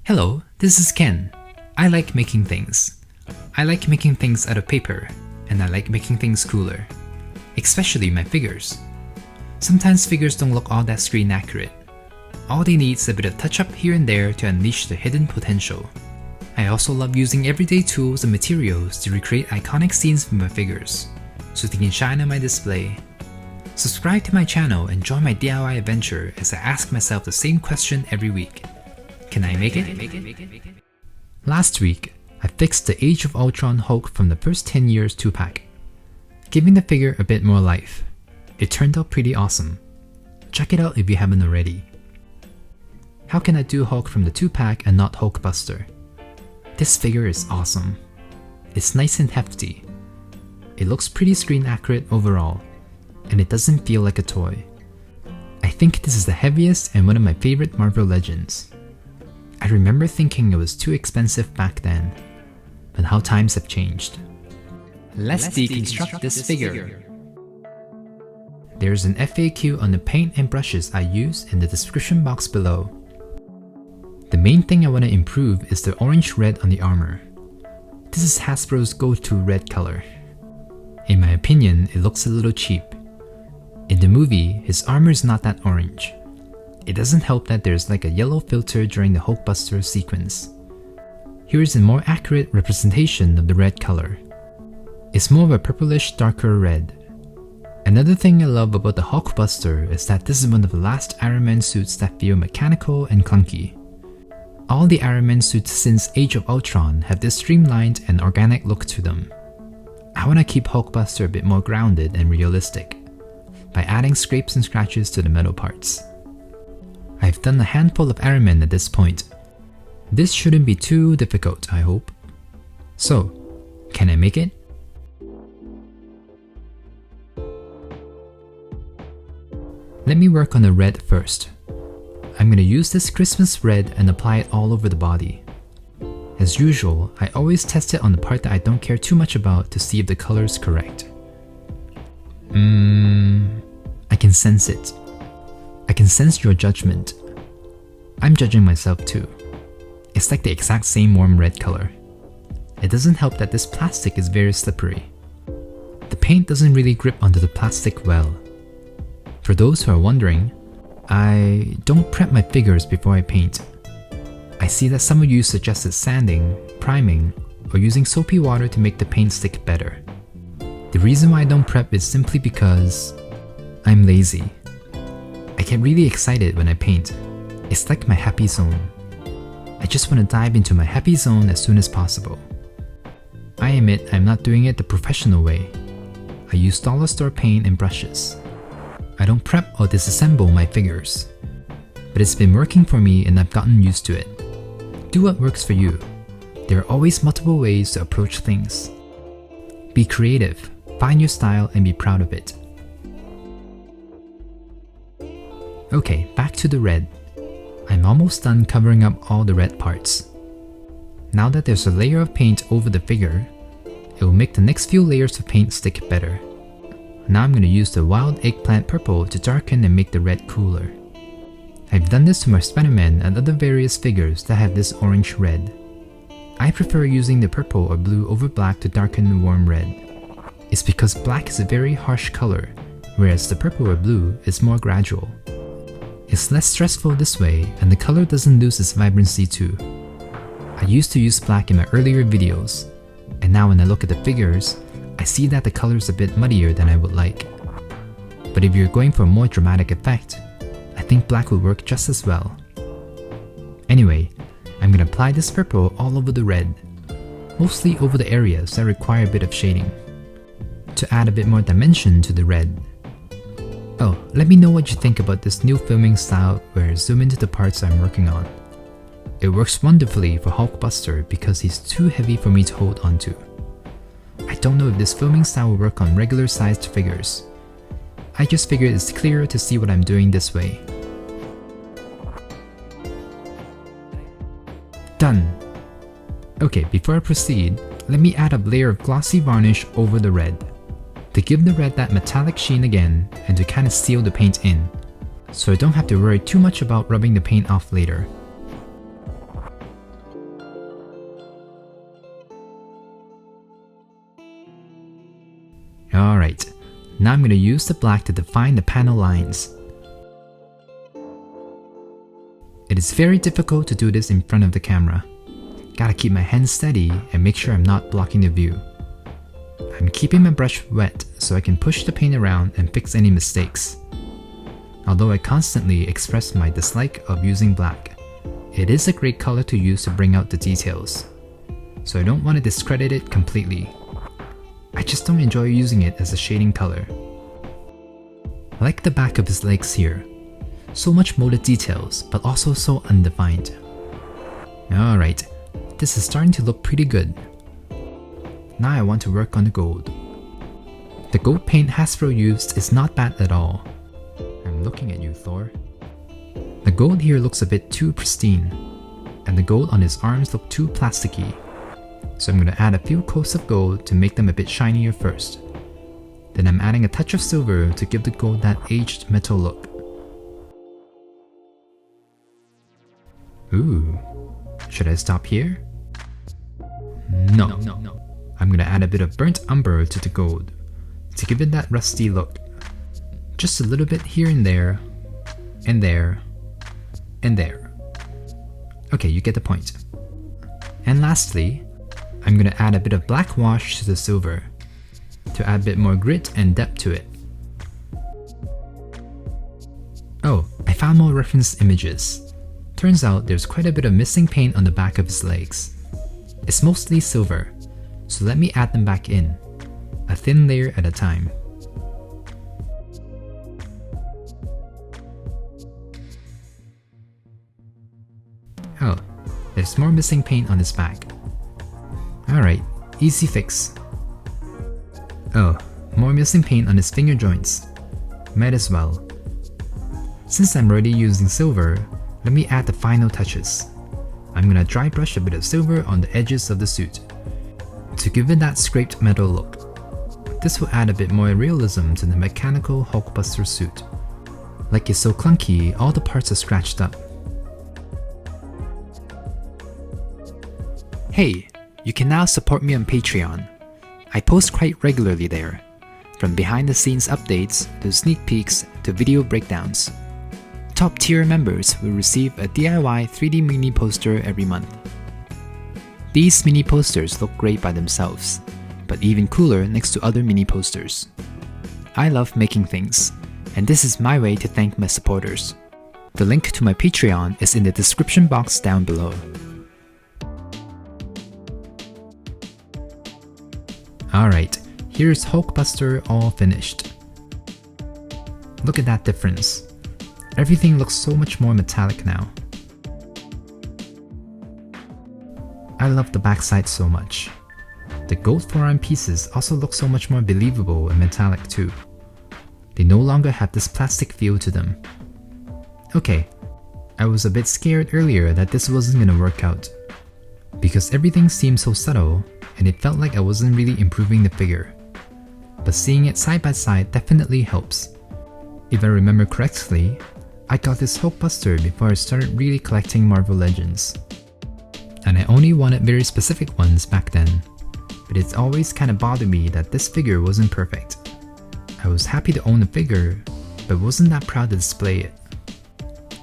Hello, this is Ken. I like making things. I like making things out of paper, and I like making things cooler. Especially my figures. Sometimes figures don't look all that screen accurate. All they need is a bit of touch up here and there to unleash their hidden potential. I also love using everyday tools and materials to recreate iconic scenes from my figures, so they can shine on my display. Subscribe to my channel and join my DIY adventure as I ask myself the same question every week. Can I make it? Last week, I fixed the Age of Ultron Hulk from the first 10 years 2-pack, giving the figure a bit more life. It turned out pretty awesome. Check it out if you haven't already. How can I do Hulk from the 2-pack and not Hulkbuster? This figure is awesome. It's nice and hefty. It looks pretty screen accurate overall, and it doesn't feel like a toy. I think this is the heaviest and one of my favorite Marvel Legends. I remember thinking it was too expensive back then, but how times have changed. Let's deconstruct this figure. There's an FAQ on the paint and brushes I use in the description box below. The main thing I want to improve is the orange-red on the armor. This is Hasbro's go-to red color. In my opinion, it looks a little cheap. In the movie, his armor is not that orange. It doesn't help that there's like a yellow filter during the Hulkbuster sequence. Here is a more accurate representation of the red color. It's more of a purplish darker red. Another thing I love about the Hulkbuster is that this is one of the last Iron Man suits that feel mechanical and clunky. All the Iron Man suits since Age of Ultron have this streamlined and organic look to them. I want to keep Hulkbuster a bit more grounded and realistic by adding scrapes and scratches to the metal parts. I've done a handful of Iron Man at this point. This shouldn't be too difficult, I hope. So, can I make it? Let me work on the red first. I'm going to use this Christmas red and apply it all over the body. As usual, I always test it on the part that I don't care too much about to see if the color is correct. I can sense it. I can sense your judgment. I'm judging myself too. It's like the exact same warm red color. It doesn't help that this plastic is very slippery. The paint doesn't really grip onto the plastic well. For those who are wondering, I don't prep my figures before I paint. I see that some of you suggested sanding, priming, or using soapy water to make the paint stick better. The reason why I don't prep is simply because I'm lazy. I get really excited when I paint. It's like my happy zone. I just want to dive into my happy zone as soon as possible. I admit I'm not doing it the professional way. I use dollar store paint and brushes. I don't prep or disassemble my figures. But it's been working for me and I've gotten used to it. Do what works for you. There are always multiple ways to approach things. Be creative, find your style and be proud of it. Okay, back to the red. I'm almost done covering up all the red parts. Now that there's a layer of paint over the figure, it will make the next few layers of paint stick better. Now I'm going to use the wild eggplant purple to darken and make the red cooler. I've done this to my Spider-Man and other various figures that have this orange red. I prefer using the purple or blue over black to darken the warm red. It's because black is a very harsh color, whereas the purple or blue is more gradual. It's less stressful this way and the color doesn't lose its vibrancy too. I used to use black in my earlier videos, and now when I look at the figures, I see that the color is a bit muddier than I would like. But if you're going for a more dramatic effect, I think black will work just as well. Anyway, I'm going to apply this purple all over the red, mostly over the areas that require a bit of shading, to add a bit more dimension to the red. Oh, let me know what you think about this new filming style where I zoom into the parts I'm working on. It works wonderfully for Hulkbuster because he's too heavy for me to hold onto. I don't know if this filming style will work on regular sized figures. I just figured it's clearer to see what I'm doing this way. Done! Okay, before I proceed, let me add a layer of glossy varnish over the red, to give the red that metallic sheen again and to kind of seal the paint in. so I don't have to worry too much about rubbing the paint off later. Alright, now I'm going to use the black to define the panel lines. It is very difficult to do this in front of the camera. Gotta keep my hands steady and make sure I'm not blocking the view. I'm keeping my brush wet so I can push the paint around and fix any mistakes. Although I constantly express my dislike of using black, it is a great color to use to bring out the details, so I don't want to discredit it completely. I just don't enjoy using it as a shading color. I like the back of his legs here. So much molded details, but also so undefined. Alright, this is starting to look pretty good. Now I want to work on the gold. The gold paint Hasbro used is not bad at all. I'm looking at you, Thor. The gold here looks a bit too pristine, and the gold on his arms look too plasticky. So I'm going to add a few coats of gold to make them a bit shinier first. Then I'm adding a touch of silver to give the gold that aged metal look. Ooh, should I stop here? No. I'm gonna add a bit of burnt umber to the gold to give it that rusty look. Just a little bit here and there, and there, and there. Okay, you get the point. And lastly, I'm gonna add a bit of black wash to the silver to add a bit more grit and depth to it. Oh, I found more reference images. Turns out there's quite a bit of missing paint on the back of his legs. It's mostly silver, so let me add them back in, a thin layer at a time. Oh, there's more missing paint on his back. Alright, easy fix. Oh, more missing paint on his finger joints. Might as well. Since I'm already using silver, let me add the final touches. I'm gonna dry brush a bit of silver on the edges of the suit to give it that scraped metal look. This will add a bit more realism to the mechanical Hulkbuster suit. Like it's so clunky, all the parts are scratched up. Hey, you can now support me on Patreon. I post quite regularly there, from behind the scenes updates to sneak peeks to video breakdowns. Top tier members will receive a DIY 3D mini poster every month. These mini posters look great by themselves, but even cooler next to other mini posters. I love making things, and this is my way to thank my supporters. The link to my Patreon is in the description box down below. Alright, here's Hulkbuster all finished. Look at that difference. Everything looks so much more metallic now. I love the backside so much. The gold forearm pieces also look so much more believable and metallic too. They no longer have this plastic feel to them. Okay, I was a bit scared earlier that this wasn't gonna work out, because everything seemed so subtle and it felt like I wasn't really improving the figure. But seeing it side by side definitely helps. If I remember correctly, I got this Hulkbuster before I started really collecting Marvel Legends. And I only wanted very specific ones back then, but it's always kinda bothered me that this figure wasn't perfect. I was happy to own the figure, but wasn't that proud to display it.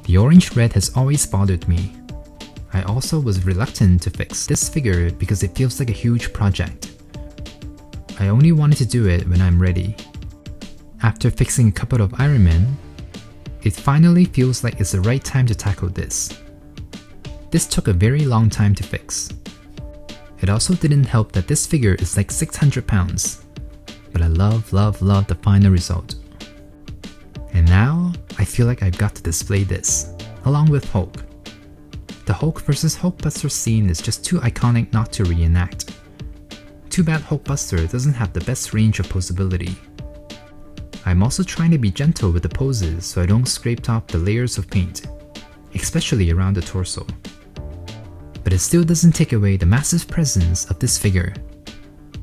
The orange red has always bothered me. I also was reluctant to fix this figure because it feels like a huge project. I only wanted to do it when I'm ready. After fixing a couple of Iron Man, it finally feels like it's the right time to tackle this. This took a very long time to fix. It also didn't help that this figure is like 600 pounds, but I love the final result. And now, I feel like I've got to display this, along with Hulk. The Hulk vs Hulkbuster scene is just too iconic not to reenact. Too bad Hulkbuster doesn't have the best range of posability. I'm also trying to be gentle with the poses so I don't scrape off the layers of paint, especially around the torso. But it still doesn't take away the massive presence of this figure.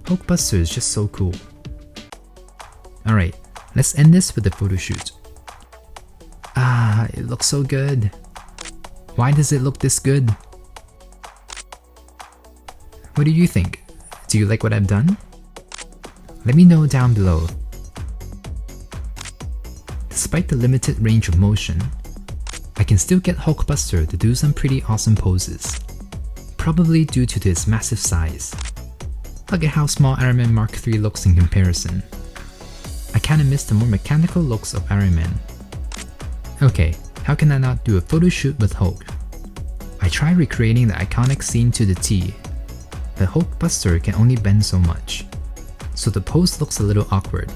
Hulkbuster is just so cool. Alright, let's end this with the photo shoot. Ah, it looks so good. Why does it look this good? What do you think? Do you like what I've done? Let me know down below. Despite the limited range of motion, I can still get Hulkbuster to do some pretty awesome poses, probably due to his massive size. Look at how small Iron Man Mark III looks in comparison. I kinda miss the more mechanical looks of Iron Man. Okay, how can I not do a photo shoot with Hulk? I tried recreating the iconic scene to the T, but Hulkbuster can only bend so much, so the pose looks a little awkward,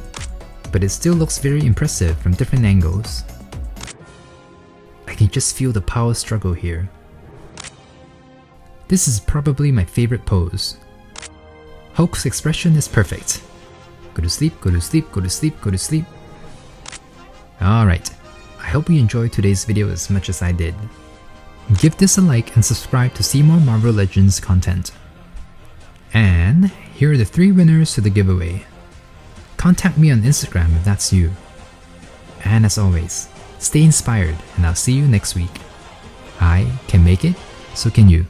but it still looks very impressive from different angles. I can just feel the power struggle here. This is probably my favorite pose. Hulk's expression is perfect. Go to sleep, go to sleep, go to sleep, go to sleep. Alright, I hope you enjoyed today's video as much as I did. Give this a like and subscribe to see more Marvel Legends content. And here are the 3 winners to the giveaway. Contact me on Instagram if that's you. And as always, stay inspired and I'll see you next week. I can make it, so can you.